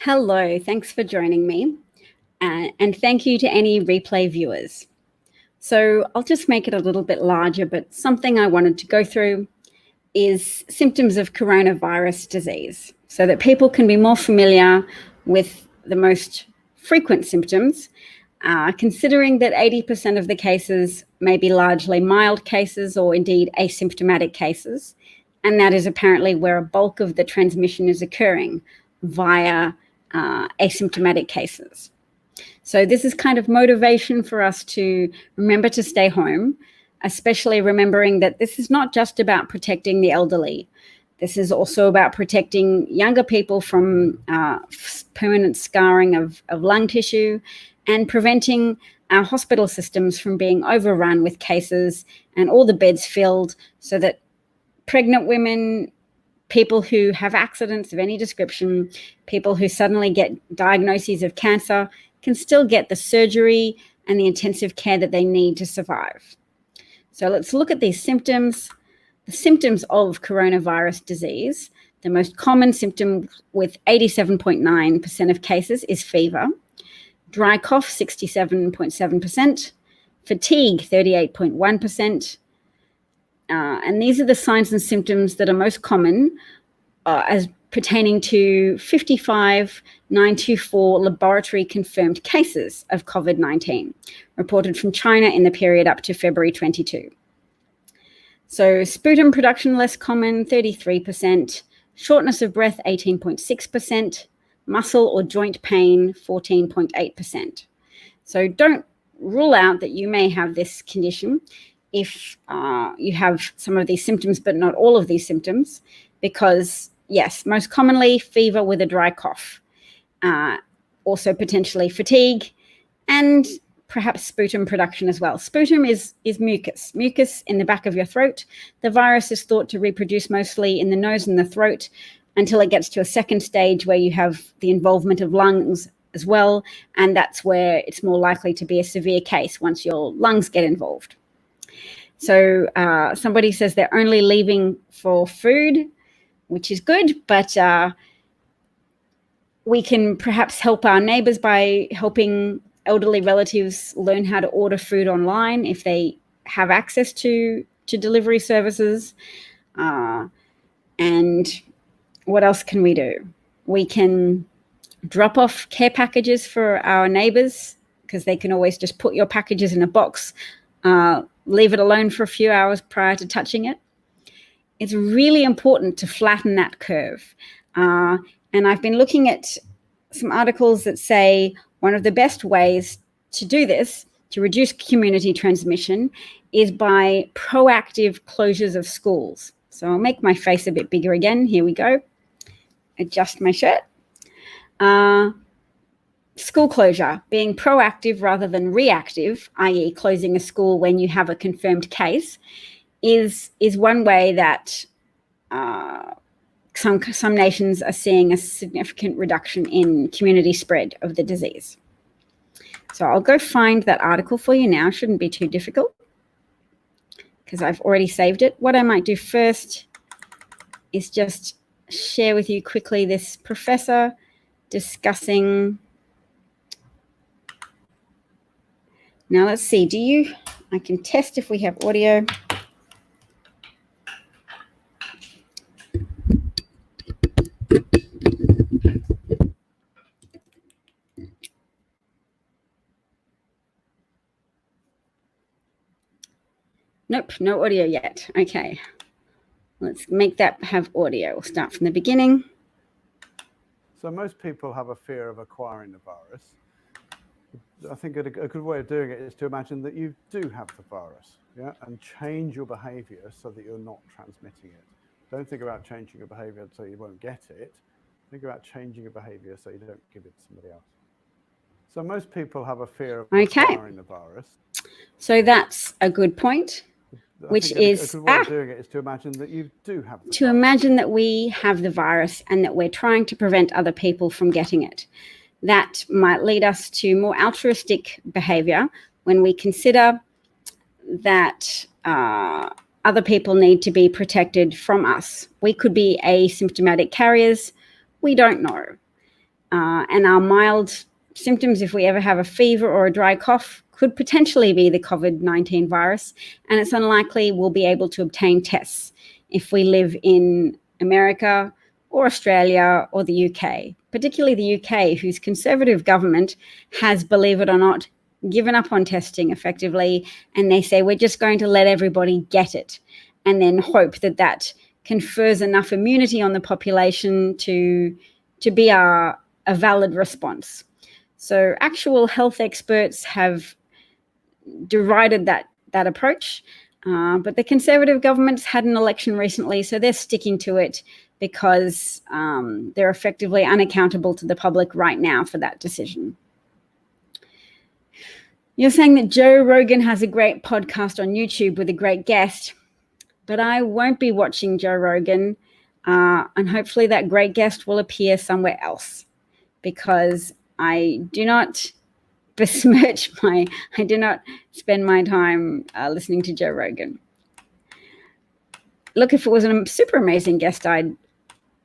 Hello, thanks for joining me. And thank you to any replay viewers. So I'll just make it a little bit larger, but something I wanted to go through is symptoms of coronavirus disease so that people can be more familiar with the most frequent symptoms, considering that 80% of the cases may be largely mild cases or indeed asymptomatic cases. And that is apparently where a bulk of the transmission is occurring via asymptomatic cases. So this is kind of motivation for us to remember to stay home, especially remembering that this is not just about protecting the elderly. This is also about protecting younger people from permanent scarring of lung tissue and preventing our hospital systems from being overrun with cases and all the beds filled so that pregnant women, people who have accidents of any description, people who suddenly get diagnoses of cancer can still get the surgery and the intensive care that they need to survive. So let's look at these symptoms. The symptoms of coronavirus disease, the most common symptom with 87.9% of cases is fever, dry cough 67.7%, fatigue 38.1%, and these are the signs and symptoms that are most common as pertaining to 55,924 laboratory confirmed cases of COVID-19 reported from China in the period up to February 22. So sputum production less common, 33%, shortness of breath, 18.6%, muscle or joint pain, 14.8%. So don't rule out that you may have this condition if you have some of these symptoms, but not all of these symptoms, because yes, most commonly fever with a dry cough, also potentially fatigue, and perhaps sputum production as well. Sputum is mucus in the back of your throat. The virus is thought to reproduce mostly in the nose and the throat until it gets to a second stage where you have the involvement of lungs as well, and that's where it's more likely to be a severe case once your lungs get involved. So somebody says they're only leaving for food, which is good, but we can perhaps help our neighbors by helping elderly relatives learn how to order food online if they have access to delivery services. And what else can we do? We can drop off care packages for our neighbors because they can always just put your packages in a box, leave it alone for a few hours prior to touching it. It's really important to flatten that curve. And I've been looking at some articles that say one of the best ways to do this, to reduce community transmission, is by proactive closures of schools. So I'll make my face a bit bigger again. Here we go. Adjust my shirt. School closure, being proactive rather than reactive, i.e. closing a school when you have a confirmed case, is one way that some nations are seeing a significant reduction in community spread of the disease. So I'll go find that article for you now. Shouldn't be too difficult because I've already saved it. What I might do first is just share with you quickly this professor discussing. Now let's see, I can test if we have audio. Nope, no audio yet. Okay, let's make that have audio. We'll start from the beginning. So most people have a fear of acquiring the virus. I think a good way of doing it is to imagine that you do have the virus, yeah, and change your behavior so that you're not transmitting it. Don't think about changing your behavior so you won't get it. Think about changing your behavior so you don't give it to somebody else. So most people have a fear of acquiring the virus. So that's a good point. Which is a good way of doing it is to imagine that you do have the virus. Imagine that we have the virus and that we're trying to prevent other people from getting it. That might lead us to more altruistic behavior when we consider that other people need to be protected from us. We could be asymptomatic carriers. We don't know. And our mild symptoms, if we ever have a fever or a dry cough, could potentially be the COVID-19 virus. And it's unlikely we'll be able to obtain tests if we live in America or Australia or the UK, particularly the UK, whose Conservative government has, believe it or not, given up on testing effectively. And they say, we're just going to let everybody get it, and then hope that that confers enough immunity on the population to be a valid response. So actual health experts have derided that approach, but the Conservative government's had an election recently, so they're sticking to it because they're effectively unaccountable to the public right now for that decision. You're saying that Joe Rogan has a great podcast on YouTube with a great guest, but I won't be watching Joe Rogan, and hopefully that great guest will appear somewhere else, because I do not besmirch I do not spend my time listening to Joe Rogan. Look, if it was a super amazing guest, I'd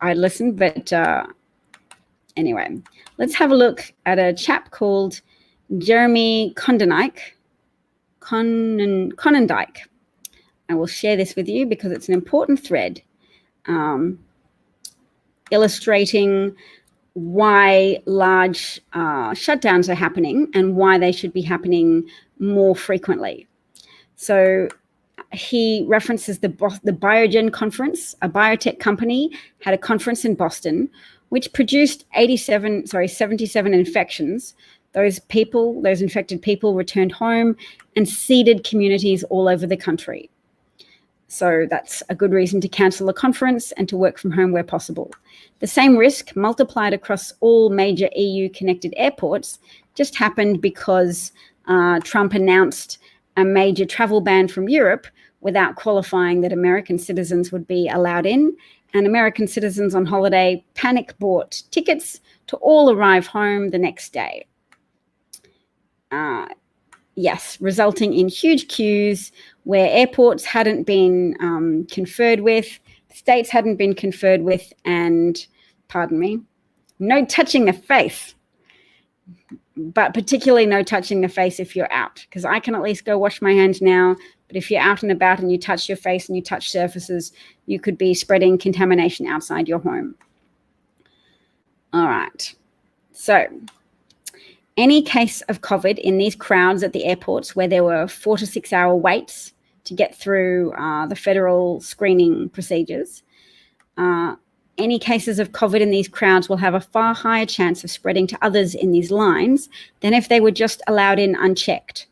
listen, but anyway, let's have a look at a chap called Jeremy Conondike. I will share this with you because it's an important thread illustrating why large shutdowns are happening and why they should be happening more frequently. So he references the Biogen conference. A biotech company had a conference in Boston, which produced 77 infections. Those infected people returned home and seeded communities all over the country. So that's a good reason to cancel a conference and to work from home where possible. The same risk multiplied across all major EU-connected airports just happened because Trump announced a major travel ban from Europe without qualifying that American citizens would be allowed in, and American citizens on holiday panic bought tickets to all arrive home the next day. Yes, resulting in huge queues where airports hadn't been conferred with, states hadn't been conferred with, and, pardon me, no touching the face, but particularly no touching the face if you're out, because I can at least go wash my hands now, but if you're out and about and you touch your face and you touch surfaces, you could be spreading contamination outside your home. All right, so any case of COVID in these crowds at the airports where there were 4 to 6 hour waits to get through the federal screening procedures, any cases of COVID in these crowds will have a far higher chance of spreading to others in these lines than if they were just allowed in unchecked.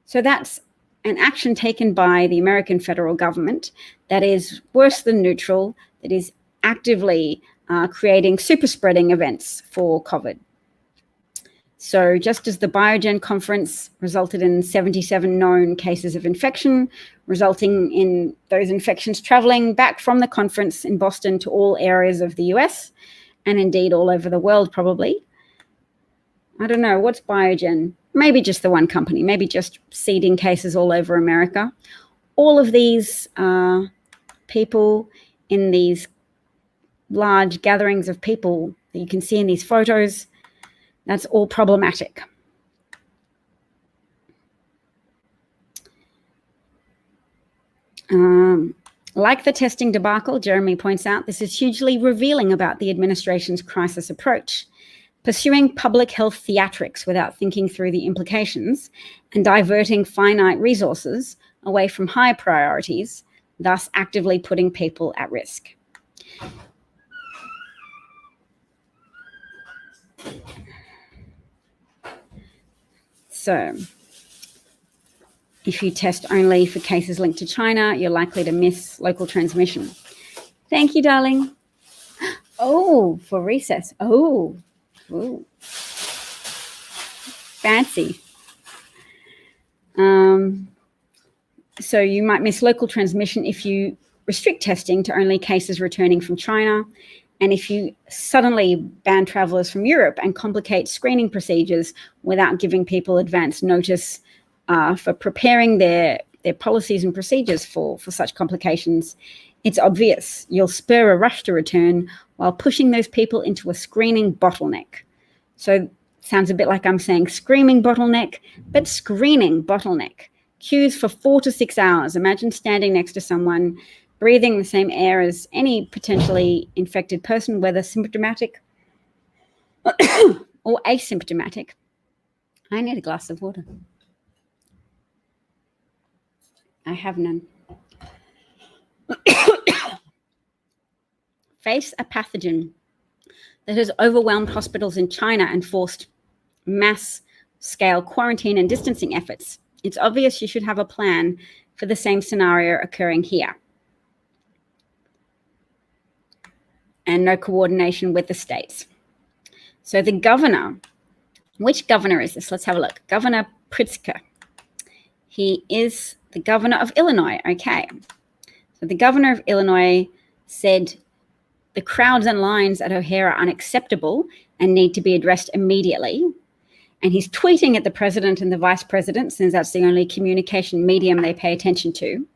So that's an action taken by the American federal government that is worse than neutral, that is actively creating super spreading events for COVID. So just as the Biogen conference resulted in 77 known cases of infection, resulting in those infections traveling back from the conference in Boston to all areas of the US, and indeed all over the world probably. I don't know, what's Biogen? Maybe just the one company, maybe just seeding cases all over America. All of these people in these large gatherings of people that you can see in these photos, that's all problematic. Like the testing debacle, Jeremy points out, this is hugely revealing about the administration's crisis approach, pursuing public health theatrics without thinking through the implications and diverting finite resources away from high priorities, thus actively putting people at risk. So, if you test only for cases linked to China, you're likely to miss local transmission. Thank you, darling. Oh, for recess. Oh, ooh. Fancy. So you might miss local transmission if you restrict testing to only cases returning from China, and if you suddenly ban travelers from Europe and complicate screening procedures without giving people advance notice for preparing their policies and procedures for such complications, it's obvious you'll spur a rush to return while pushing those people into a screening bottleneck. So sounds a bit like I'm saying screaming bottleneck, but screening bottleneck. Queues for 4 to 6 hours. Imagine standing next to someone, breathing the same air as any potentially infected person, whether symptomatic or asymptomatic. I need a glass of water. I have none. Face a pathogen that has overwhelmed hospitals in China and forced mass-scale quarantine and distancing efforts. It's obvious you should have a plan for the same scenario occurring here. And no coordination with the states. So the governor, which governor is this? Let's have a look. Governor Pritzker. He is the governor of Illinois. Okay. So the governor of Illinois said the crowds and lines at O'Hare are unacceptable and need to be addressed immediately. And he's tweeting at the president and the vice president, since that's the only communication medium they pay attention to.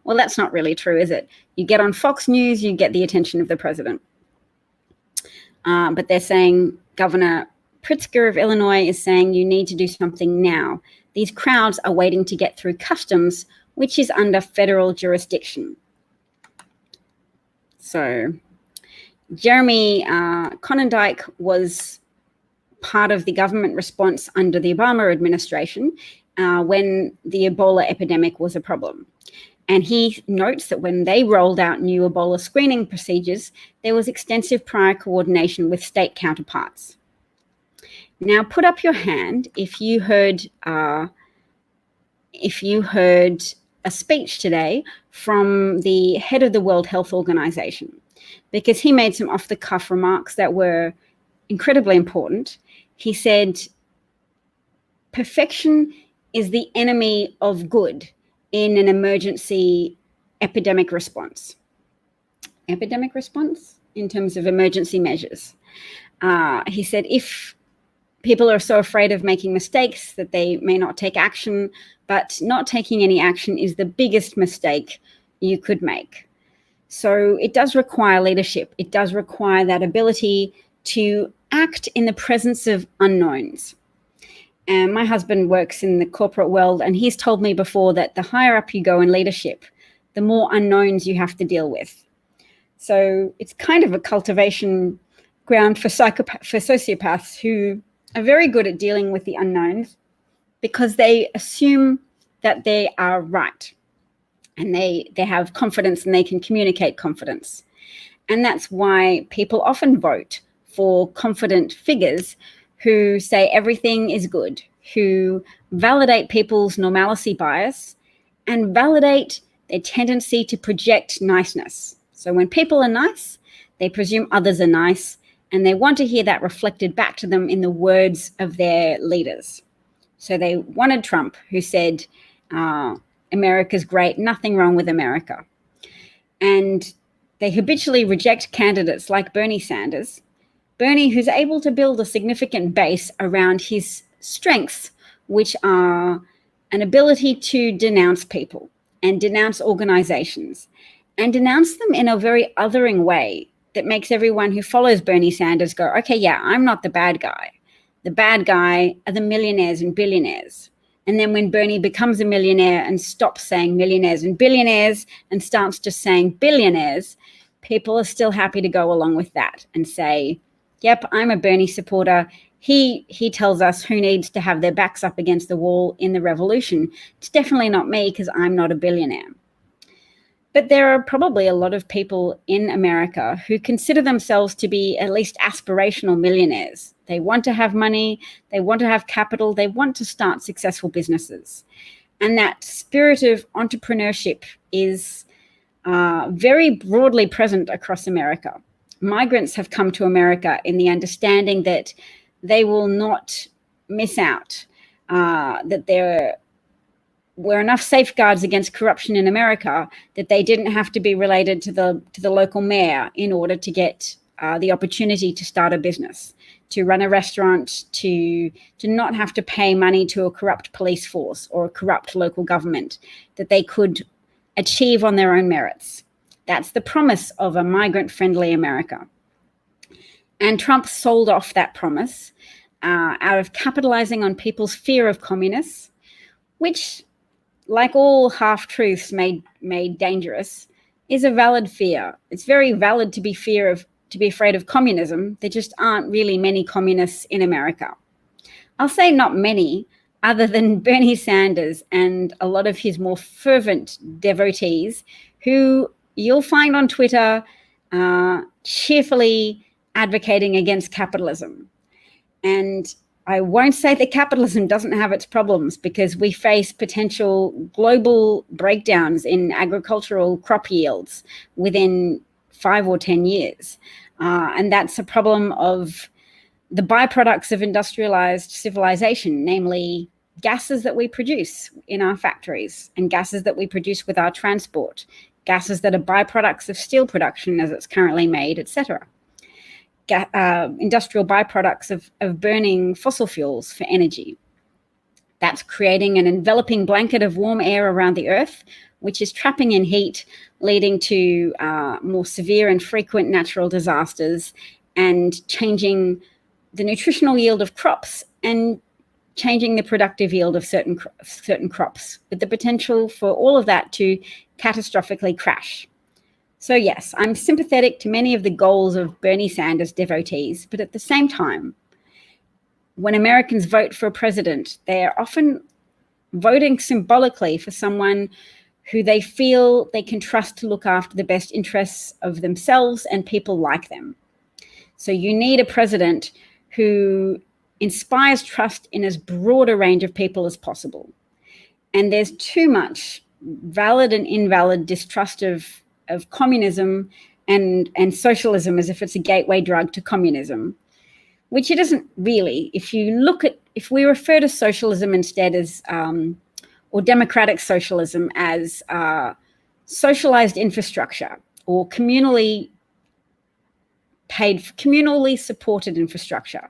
Well, that's not really true, is it? You get on Fox News, you get the attention of the president. But they're saying Governor Pritzker of Illinois is saying you need to do something now. These crowds are waiting to get through customs, which is under federal jurisdiction. So Jeremy Conondike was part of the government response under the Obama administration when the Ebola epidemic was a problem. And he notes that when they rolled out new Ebola screening procedures, there was extensive prior coordination with state counterparts. Now, put up your hand if you heard a speech today from the head of the World Health Organization, because he made some off-the-cuff remarks that were incredibly important. He said, perfection is the enemy of good in an emergency epidemic response. Epidemic response in terms of emergency measures. He said if people are so afraid of making mistakes that they may not take action, but not taking any action is the biggest mistake you could make. So it does require leadership. It does require that ability to act in the presence of unknowns. And my husband works in the corporate world, and he's told me before that the higher up you go in leadership, the more unknowns you have to deal with. So it's kind of a cultivation ground for sociopaths who are very good at dealing with the unknowns because they assume that they are right and they have confidence and they can communicate confidence. And that's why people often vote for confident figures who say everything is good, who validate people's normalcy bias and validate their tendency to project niceness. So when people are nice, they presume others are nice, and they want to hear that reflected back to them in the words of their leaders. So they wanted Trump, who said, America's great, nothing wrong with America. And they habitually reject candidates like Bernie Sanders. Bernie, who's able to build a significant base around his strengths, which are an ability to denounce people and denounce organizations and denounce them in a very othering way that makes everyone who follows Bernie Sanders go, okay, yeah, I'm not the bad guy. The bad guy are the millionaires and billionaires. And then when Bernie becomes a millionaire and stops saying millionaires and billionaires and starts just saying billionaires, people are still happy to go along with that and say, yep, I'm a Bernie supporter. He tells us who needs to have their backs up against the wall in the revolution. It's definitely not me because I'm not a billionaire. But there are probably a lot of people in America who consider themselves to be at least aspirational millionaires. They want to have money, they want to have capital, they want to start successful businesses. And that spirit of entrepreneurship is very broadly present across America. Migrants have come to America in the understanding that they will not miss out, that there were enough safeguards against corruption in America that they didn't have to be related to the local mayor in order to get the opportunity to start a business, to run a restaurant, to not have to pay money to a corrupt police force or a corrupt local government, that they could achieve on their own merits. That's the promise of a migrant-friendly America. And Trump sold off that promise out of capitalizing on people's fear of communists, which, like all half-truths made dangerous, is a valid fear. It's very valid to be afraid of communism. There just aren't really many communists in America. I'll say not many, other than Bernie Sanders and a lot of his more fervent devotees, who you'll find on Twitter cheerfully advocating against capitalism. And I won't say that capitalism doesn't have its problems, because we face potential global breakdowns in agricultural crop yields within 5 or 10 years. And that's a problem of the byproducts of industrialized civilization, namely gases that we produce in our factories and gases that we produce with our transport, gases that are byproducts of steel production as it's currently made, etc. Industrial byproducts of burning fossil fuels for energy. That's creating an enveloping blanket of warm air around the Earth, which is trapping in heat, leading to more severe and frequent natural disasters, and changing the nutritional yield of crops and changing the productive yield of certain crops, with the potential for all of that to catastrophically crash. So yes, I'm sympathetic to many of the goals of Bernie Sanders devotees, but at the same time, when Americans vote for a president, they're often voting symbolically for someone who they feel they can trust to look after the best interests of themselves and people like them. So you need a president who inspires trust in as broad a range of people as possible. And there's too much valid and invalid distrust of communism and socialism, as if it's a gateway drug to communism, which it isn't really. If we refer to socialism instead as, or democratic socialism as socialized infrastructure, or communally supported infrastructure,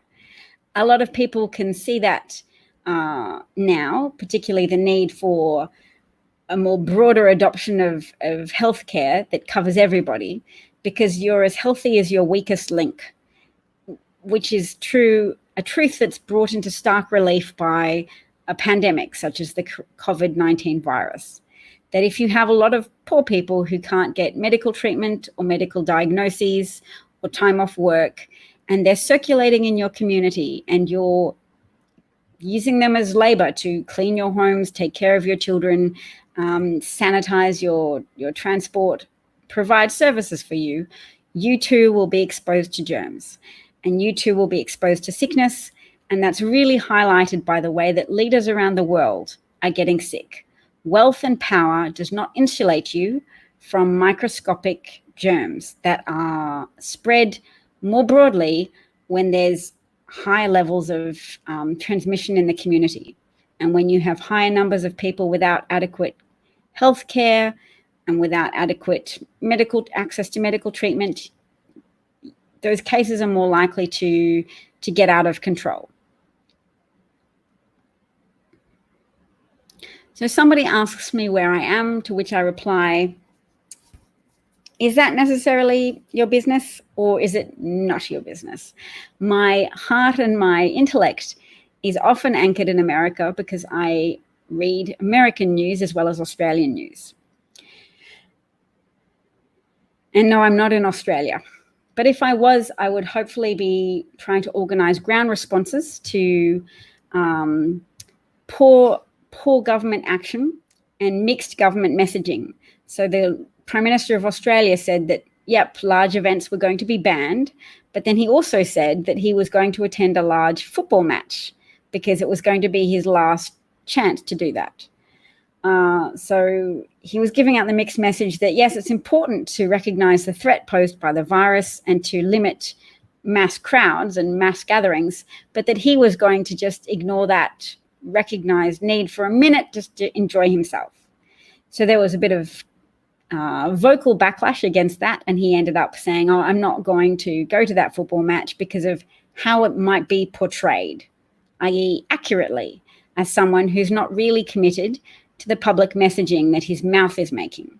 a lot of people can see that now, particularly the need for a more broader adoption of healthcare that covers everybody, because you're as healthy as your weakest link, which is a truth that's brought into stark relief by a pandemic such as the COVID-19 virus. That if you have a lot of poor people who can't get medical treatment or medical diagnoses or time off work, and they're circulating in your community, and you're using them as labor to clean your homes, take care of your children, sanitize your transport, provide services for you, you too will be exposed to germs, and you too will be exposed to sickness. And that's really highlighted by the way that leaders around the world are getting sick. Wealth and power does not insulate you from microscopic germs that are spread more broadly when there's high levels of transmission in the community. And when you have higher numbers of people without adequate health care and without adequate access to medical treatment, those cases are more likely to get out of control. So somebody asks me where I am, to which I reply, is that necessarily your business, or is it not your business? My heart and my intellect is often anchored in America, because I read American news as well as Australian news. And no, I'm not in Australia. But if I was, I would hopefully be trying to organize ground responses to poor government action and mixed government messaging. So the Prime Minister of Australia said that, yep, large events were going to be banned, but then he also said that he was going to attend a large football match because it was going to be his last chance to do that. So he was giving out the mixed message that, yes, it's important to recognize the threat posed by the virus and to limit mass crowds and mass gatherings, but that he was going to just ignore that recognized need for a minute just to enjoy himself. So there was a bit of vocal backlash against that, and he ended up saying, oh, I'm not going to go to that football match because of how it might be portrayed, i.e. accurately, as someone who's not really committed to the public messaging that his mouth is making.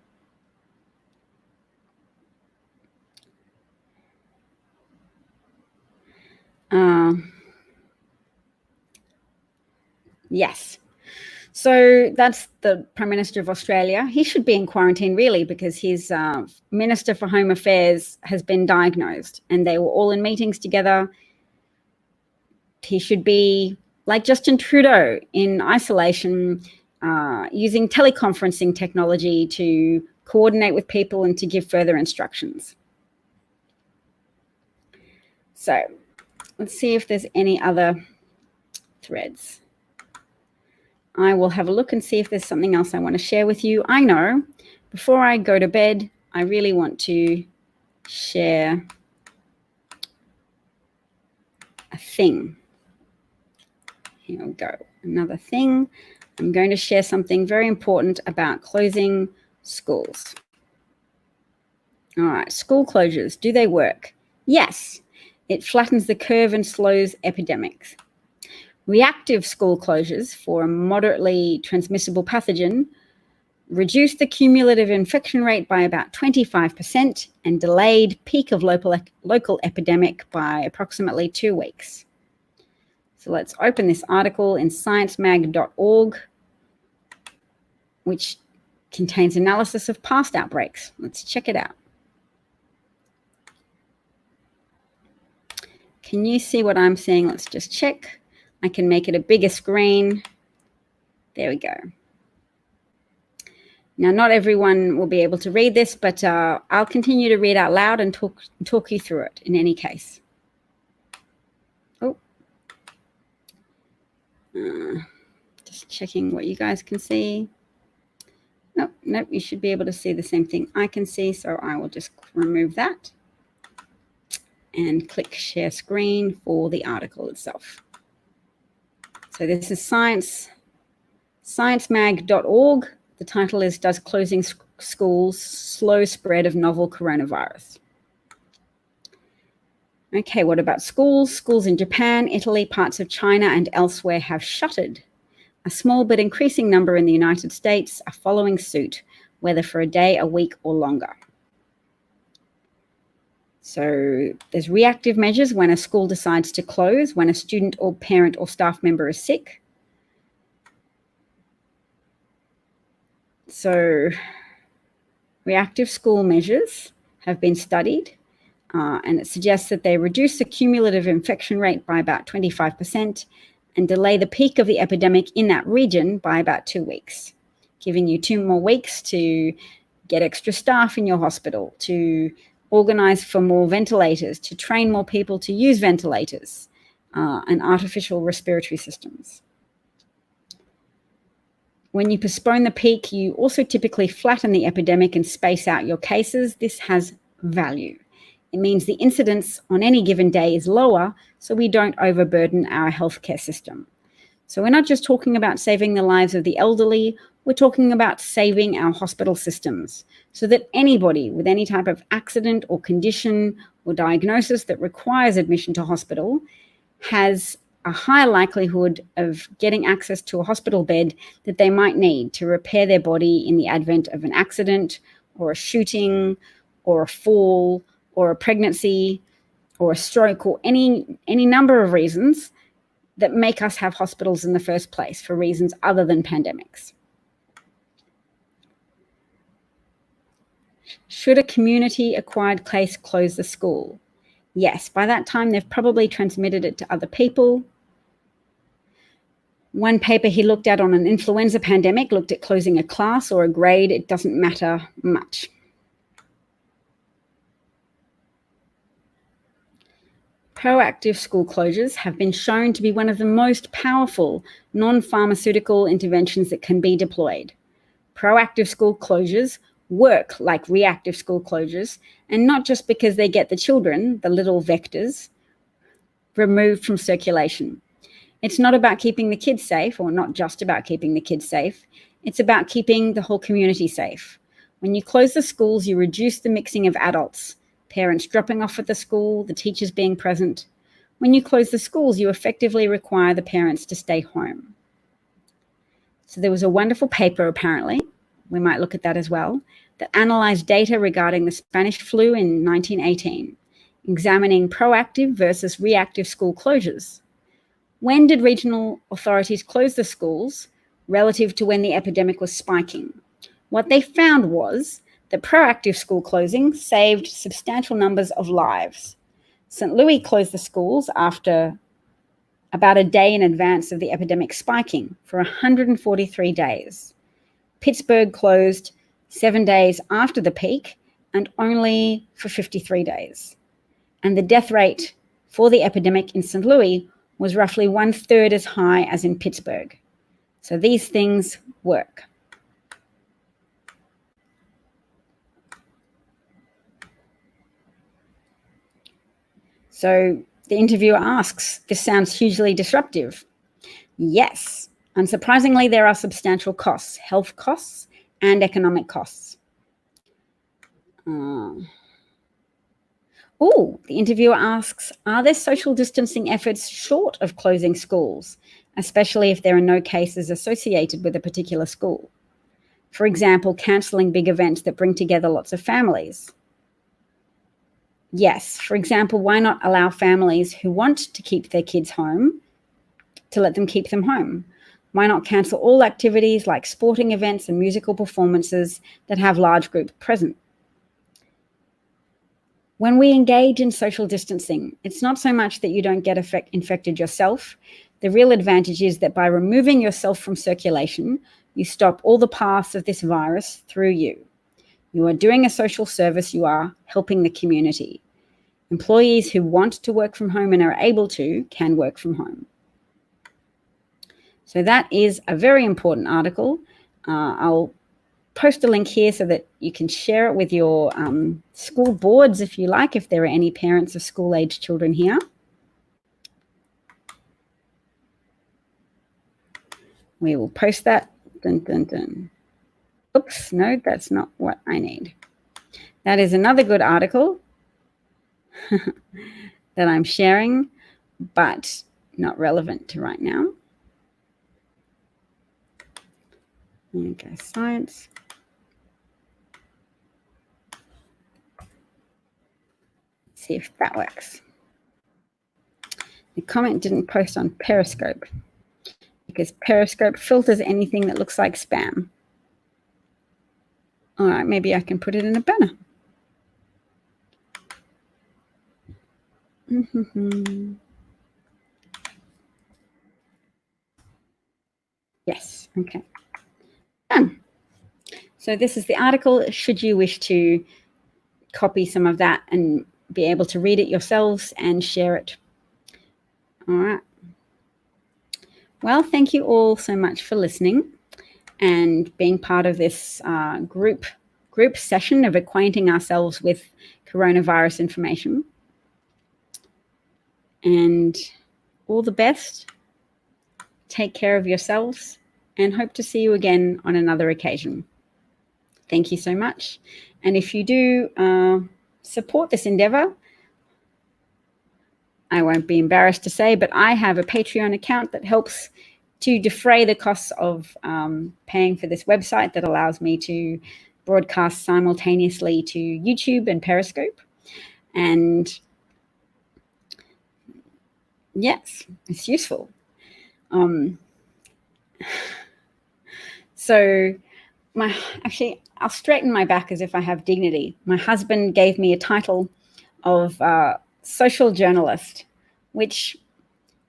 Yes. So that's the Prime Minister of Australia. He should be in quarantine, really, because his Minister for Home Affairs has been diagnosed and they were all in meetings together. He should be, like Justin Trudeau, in isolation, using teleconferencing technology to coordinate with people and to give further instructions. So let's see if there's any other threads. I will have a look and see if there's something else I want to share with you. I know before I go to bed, I really want to share a thing. Here we go. Another thing. I'm going to share something very important about closing schools. All right, school closures, do they work? Yes, it flattens the curve and slows epidemics. Reactive school closures for a moderately transmissible pathogen reduce the cumulative infection rate by about 25% and delayed peak of local epidemic by approximately 2 weeks. So let's open this article in ScienceMag.org, which contains analysis of past outbreaks. Let's check it out. Can you see what I'm seeing? Let's just check. I can make it a bigger screen. There we go. Now, not everyone will be able to read this, but I'll continue to read out loud and talk you through it in any case. Oh. Just checking what you guys can see. Nope, you should be able to see the same thing I can see, so I will just remove that and click share screen for the article itself. So this is ScienceMag.org. The title is Does Closing Schools Slow Spread of Novel Coronavirus? Okay, what about schools? Schools in Japan, Italy, parts of China and elsewhere have shuttered. A small but increasing number in the United States are following suit, whether for a day, a week, or longer. So there's reactive measures when a school decides to close, when a student or parent or staff member is sick. So reactive school measures have been studied, and it suggests that they reduce the cumulative infection rate by about 25% and delay the peak of the epidemic in that region by about 2 weeks, giving you 2 more weeks to get extra staff in your hospital, to organize for more ventilators, to train more people to use ventilators and artificial respiratory systems. When you postpone the peak, you also typically flatten the epidemic and space out your cases. This has value. It means the incidence on any given day is lower, so we don't overburden our healthcare system. So we're not just talking about saving the lives of the elderly, we're talking about saving our hospital systems so that anybody with any type of accident or condition or diagnosis that requires admission to hospital has a high likelihood of getting access to a hospital bed that they might need to repair their body in the advent of an accident or a shooting or a fall or a pregnancy or a stroke or any number of reasons that make us have hospitals in the first place for reasons other than pandemics. Should a community-acquired case close the school? Yes, by that time they've probably transmitted it to other people. One paper he looked at on an influenza pandemic looked at closing a class or a grade. It doesn't matter much. Proactive school closures have been shown to be one of the most powerful non-pharmaceutical interventions that can be deployed. Proactive school closures work like reactive school closures, and not just because they get the children, the little vectors, removed from circulation. It's not about keeping the kids safe, or not just about keeping the kids safe. It's about keeping the whole community safe. When you close the schools, you reduce the mixing of adults, parents dropping off at the school, the teachers being present. When you close the schools, you effectively require the parents to stay home. So there was a wonderful paper, apparently, we might look at that as well, that analyzed data regarding the Spanish flu in 1918, examining proactive versus reactive school closures. When did regional authorities close the schools relative to when the epidemic was spiking? What they found was that proactive school closing saved substantial numbers of lives. St. Louis closed the schools after about a day in advance of the epidemic spiking for 143 days. Pittsburgh closed 7 days after the peak and only for 53 days. And the death rate for the epidemic in St. Louis was roughly 1/3 as high as in Pittsburgh. So these things work. So the interviewer asks, this sounds hugely disruptive. Yes, unsurprisingly, there are substantial costs, health costs and economic costs. The interviewer asks, are there social distancing efforts short of closing schools, especially if there are no cases associated with a particular school? For example, cancelling big events that bring together lots of families. Yes, for example, why not allow families who want to keep their kids home to let them keep them home? Why not cancel all activities like sporting events and musical performances that have large groups present? When we engage in social distancing, it's not so much that you don't get infected yourself. The real advantage is that by removing yourself from circulation, you stop all the paths of this virus through you. You are doing a social service. You are helping the community. Employees who want to work from home and are able to can work from home. So that is a very important article. I'll post a link here so that you can share it with your school boards if you like, if there are any parents of school-age children here. We will post that. Dun, dun, dun. Oops, no, that's not what I need. That is another good article that I'm sharing, but not relevant to right now. Okay, science. See if that works. The comment didn't post on Periscope because Periscope filters anything that looks like spam. All right, maybe I can put it in a banner. Yes, okay. Done. So this is the article. Should you wish to copy some of that and be able to read it yourselves and share it. All right. Well, thank you all so much for listening and being part of this group session of acquainting ourselves with coronavirus information. And all the best. Take care of yourselves and hope to see you again on another occasion. Thank you so much. And if you do support this endeavor, I won't be embarrassed to say, but I have a Patreon account that helps to defray the costs of paying for this website that allows me to broadcast simultaneously to YouTube and Periscope. And yes, it's useful. So actually, I'll straighten my back as if I have dignity. My husband gave me a title of social journalist, which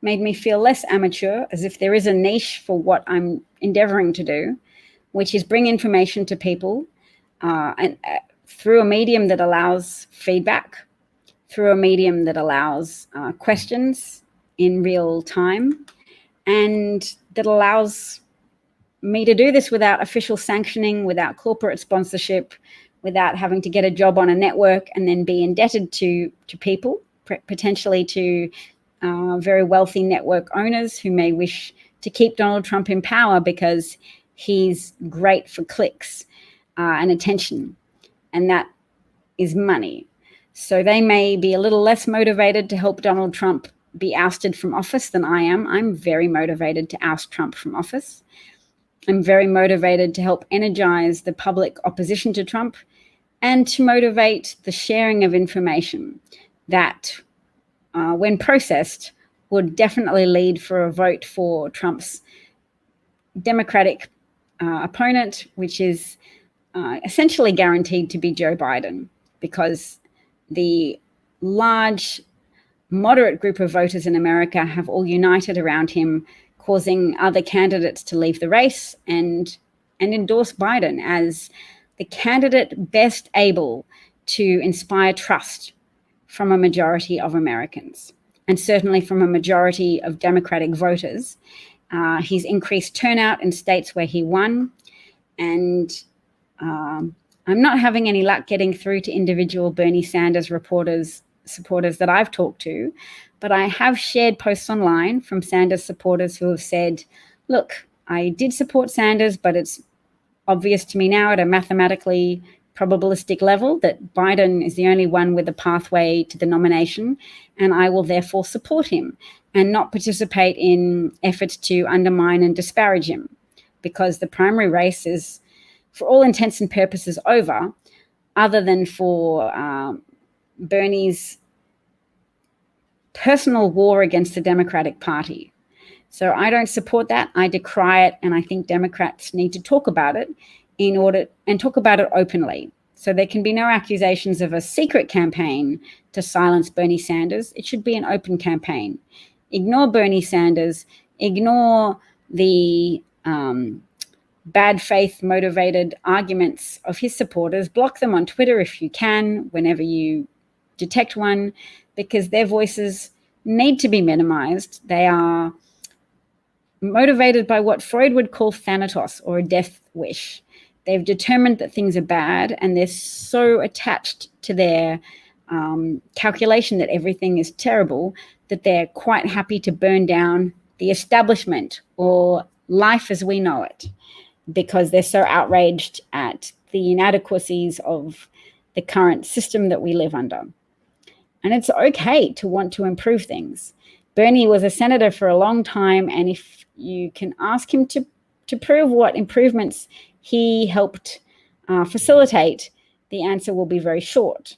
made me feel less amateur, as if there is a niche for what I'm endeavoring to do, which is bring information to people and through a medium that allows feedback, through a medium that allows questions in real time, and that allows me to do this without official sanctioning, without corporate sponsorship, without having to get a job on a network and then be indebted to people, potentially to very wealthy network owners who may wish to keep Donald Trump in power because he's great for clicks and attention, and that is money. So they may be a little less motivated to help Donald Trump be ousted from office than I am. I'm very motivated to oust Trump from office. I'm very motivated to help energize the public opposition to Trump and to motivate the sharing of information that, when processed, would definitely lead for a vote for Trump's Democratic opponent, which is essentially guaranteed to be Joe Biden, because the large moderate group of voters in America have all united around him, causing other candidates to leave the race and endorse Biden as the candidate best able to inspire trust from a majority of Americans, and certainly from a majority of Democratic voters. He's increased turnout in states where he won, and I'm not having any luck getting through to individual Bernie Sanders supporters that I've talked to, but I have shared posts online from Sanders supporters who have said, look, I did support Sanders, but it's obvious to me now at a mathematically probabilistic level that Biden is the only one with a pathway to the nomination, and I will therefore support him and not participate in efforts to undermine and disparage him, because the primary race is, for all intents and purposes, over, other than for Bernie's personal war against the Democratic Party. So I don't support that. I decry it, and I think Democrats need to talk about it and talk about it openly. So there can be no accusations of a secret campaign to silence Bernie Sanders. It should be an open campaign. Ignore Bernie Sanders, ignore the bad faith motivated arguments of his supporters, block them on Twitter if you can, whenever you detect one, because their voices need to be minimized. They are motivated by what Freud would call thanatos, or a death wish. They've determined that things are bad, and they're so attached to their calculation that everything is terrible that they're quite happy to burn down the establishment or life as we know it, because they're so outraged at the inadequacies of the current system that we live under. And it's okay to want to improve things. Bernie was a senator for a long time, and if you can ask him to prove what improvements he helped facilitate, the answer will be very short.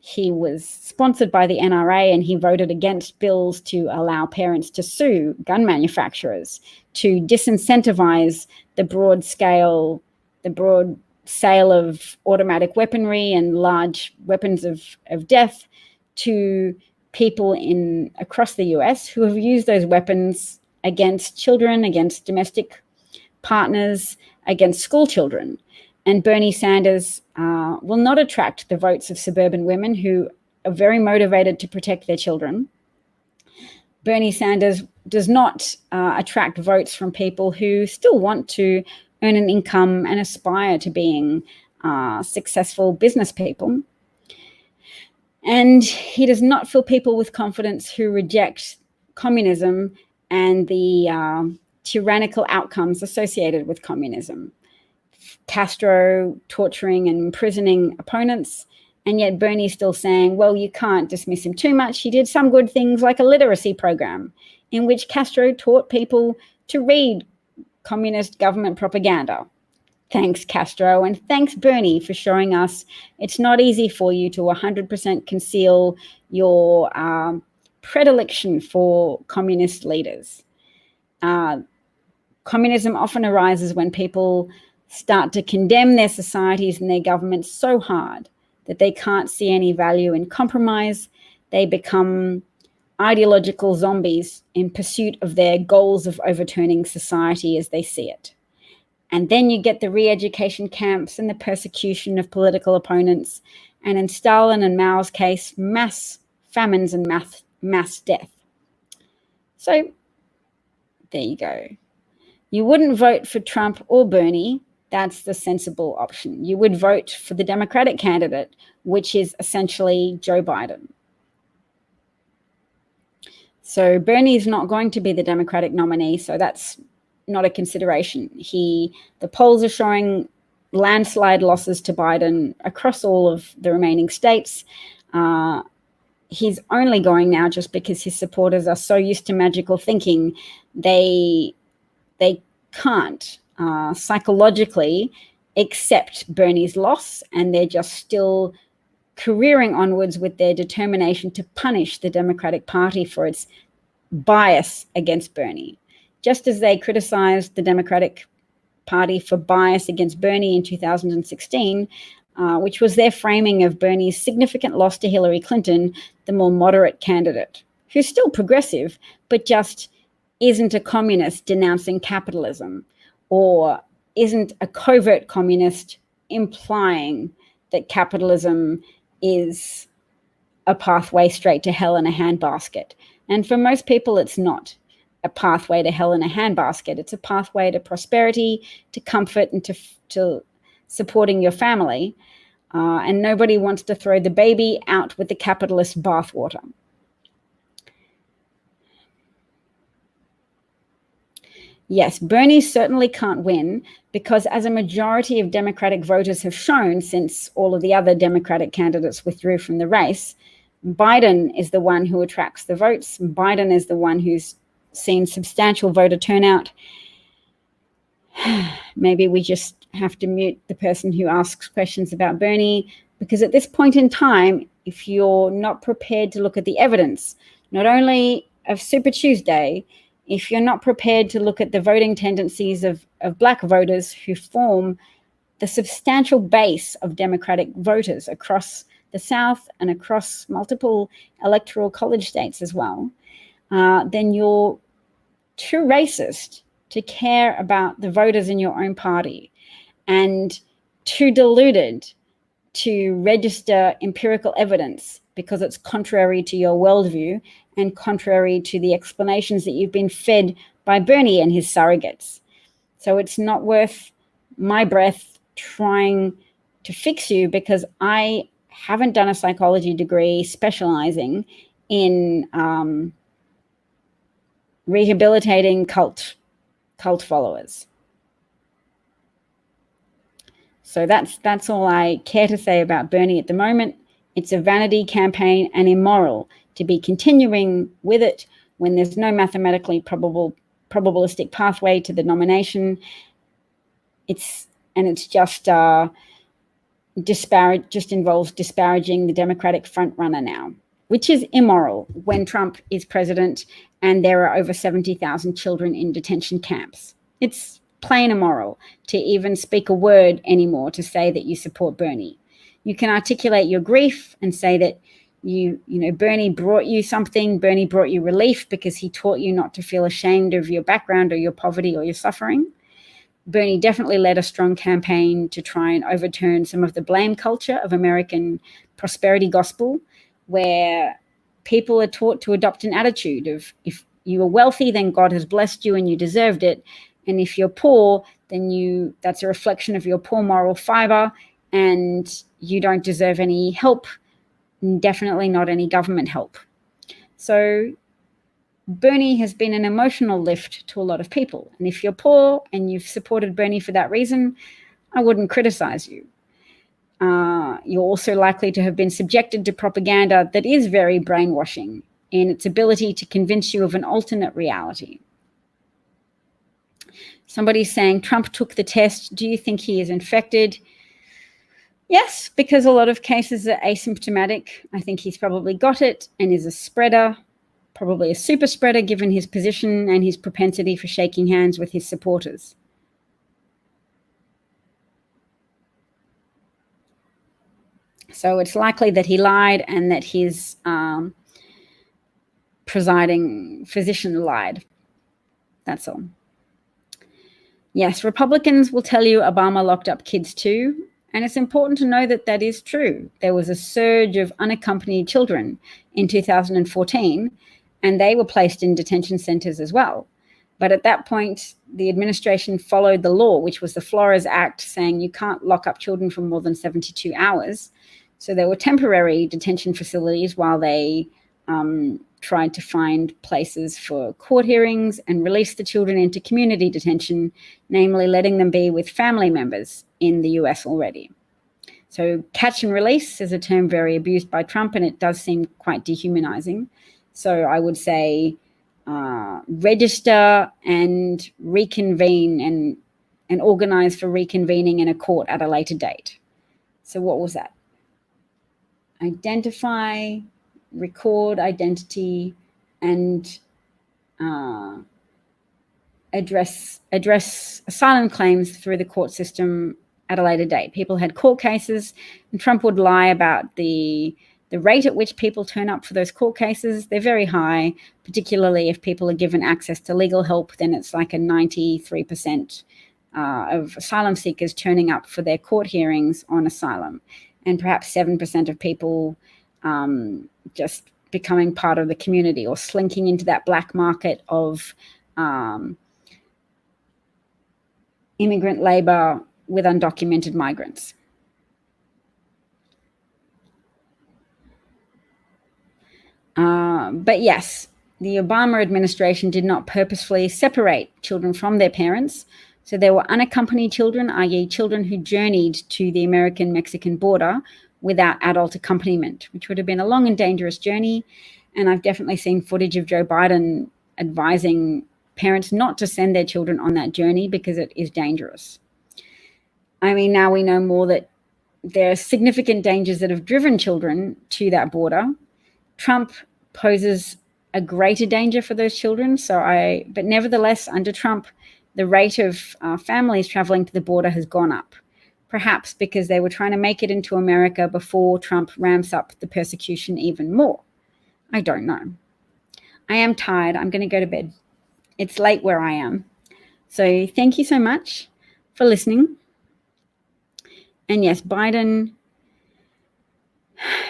He was sponsored by the NRA, and he voted against bills to allow parents to sue gun manufacturers, to disincentivize the broad sale of automatic weaponry and large weapons of death to people across the US who have used those weapons against children, against domestic partners, against school children. And Bernie Sanders will not attract the votes of suburban women who are very motivated to protect their children. Bernie Sanders does not attract votes from people who still want to earn an income and aspire to being successful business people. And he does not fill people with confidence who reject communism and the tyrannical outcomes associated with communism. Castro torturing and imprisoning opponents, and yet Bernie's still saying, well, you can't dismiss him too much. He did some good things like a literacy program in which Castro taught people to read communist government propaganda. Thanks, Castro, and thanks, Bernie, for showing us it's not easy for you to 100% conceal your predilection for communist leaders. Communism often arises when people start to condemn their societies and their governments so hard that they can't see any value in compromise. They become ideological zombies in pursuit of their goals of overturning society as they see it. And then you get the re-education camps and the persecution of political opponents, and in Stalin and Mao's case, mass famines and mass death. So there you go. You wouldn't vote for Trump or Bernie. That's the sensible option. You would vote for the Democratic candidate, which is essentially Joe Biden. So Bernie's not going to be the Democratic nominee, so that's not a consideration. The polls are showing landslide losses to Biden across all of the remaining states. He's only going now just because his supporters are so used to magical thinking. They can't psychologically accept Bernie's loss, and they're just still careering onwards with their determination to punish the Democratic Party for its bias against Bernie. Just as they criticized the Democratic Party for bias against Bernie in 2016, which was their framing of Bernie's significant loss to Hillary Clinton, the more moderate candidate, who's still progressive, but just isn't a communist denouncing capitalism, or isn't a covert communist implying that capitalism is a pathway straight to hell in a handbasket. And for most people, it's not a pathway to hell in a handbasket. It's a pathway to prosperity, to comfort, and to supporting your family. And nobody wants to throw the baby out with the capitalist bathwater. Yes, Bernie certainly can't win because, as a majority of Democratic voters have shown since all of the other Democratic candidates withdrew from the race, Biden is the one who attracts the votes. Biden is the one who's seen substantial voter turnout. Maybe we just have to mute the person who asks questions about Bernie, because at this point in time, if you're not prepared to look at the evidence, not only of Super Tuesday, if you're not prepared to look at the voting tendencies of Black voters who form the substantial base of Democratic voters across the South and across multiple electoral college states as well, then you're too racist to care about the voters in your own party, and too deluded to register empirical evidence because it's contrary to your worldview and contrary to the explanations that you've been fed by Bernie and his surrogates. So it's not worth my breath trying to fix you, because I haven't done a psychology degree specializing in rehabilitating cult followers. So that's all I care to say about Bernie at the moment. It's a vanity campaign and immoral to be continuing with it when there's no mathematically probabilistic pathway to the nomination. It's just just involves disparaging the Democratic frontrunner now, which is immoral when Trump is president and there are over 70,000 children in detention camps. It's plain immoral to even speak a word anymore to say that you support Bernie. You can articulate your grief and say that you know Bernie brought you something, Bernie brought you relief because he taught you not to feel ashamed of your background or your poverty or your suffering. Bernie definitely led a strong campaign to try and overturn some of the blame culture of American prosperity gospel, where people are taught to adopt an attitude of, if you are wealthy, then God has blessed you and you deserved it. And if you're poor, then that's a reflection of your poor moral fiber and you don't deserve any help, definitely not any government help. So Bernie has been an emotional lift to a lot of people. And if you're poor and you've supported Bernie for that reason, I wouldn't criticize you. You're also likely to have been subjected to propaganda that is very brainwashing in its ability to convince you of an alternate reality. Somebody's saying Trump took the test. Do you think he is infected? Yes, because a lot of cases are asymptomatic. I think he's probably got it and is a spreader, probably a super spreader given his position and his propensity for shaking hands with his supporters. So it's likely that he lied and that his presiding physician lied. That's all. Yes, Republicans will tell you Obama locked up kids too. And it's important to know that that is true. There was a surge of unaccompanied children in 2014, and they were placed in detention centers as well. But at that point, the administration followed the law, which was the Flores Act, saying you can't lock up children for more than 72 hours. So there were temporary detention facilities while they tried to find places for court hearings and release the children into community detention, namely letting them be with family members in the US already. So catch and release is a term very abused by Trump, and it does seem quite dehumanizing. So I would say register and reconvene and organize for reconvening in a court at a later date. So what was that? Identify, record identity, and address asylum claims through the court system at a later date. People had court cases, and Trump would lie about the rate at which people turn up for those court cases. They're very high, particularly if people are given access to legal help. Then it's like a 93% of asylum seekers turning up for their court hearings on asylum, and perhaps 7% of people just becoming part of the community or slinking into that black market of immigrant labor with undocumented migrants. But yes, the Obama administration did not purposefully separate children from their parents. So there were unaccompanied children, i.e. children who journeyed to the American-Mexican border without adult accompaniment, which would have been a long and dangerous journey. And I've definitely seen footage of Joe Biden advising parents not to send their children on that journey because it is dangerous. I mean, now we know more that there are significant dangers that have driven children to that border. Trump poses a greater danger for those children. But nevertheless, under Trump, the rate of families traveling to the border has gone up, perhaps because they were trying to make it into America before Trump ramps up the persecution even more. I don't know. I am tired. I'm going to go to bed. It's late where I am. So thank you so much for listening. And yes, Biden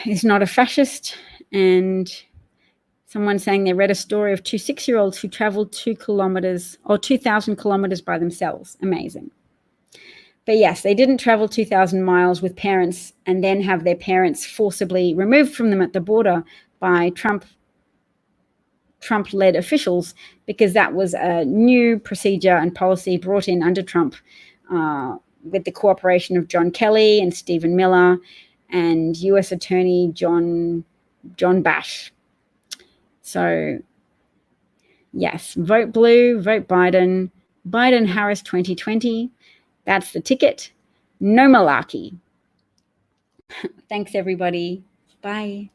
is not a fascist. And someone saying they read a story of two 6-year-olds who traveled 2,000 kilometers by themselves. Amazing. But yes, they didn't travel 2,000 miles with parents and then have their parents forcibly removed from them at the border by Trump-led officials, because that was a new procedure and policy brought in under Trump with the cooperation of John Kelly and Stephen Miller and U.S. Attorney John Bash. So yes, vote blue, vote Biden, Biden-Harris 2020. That's the ticket. No malarkey. Thanks, everybody. Bye.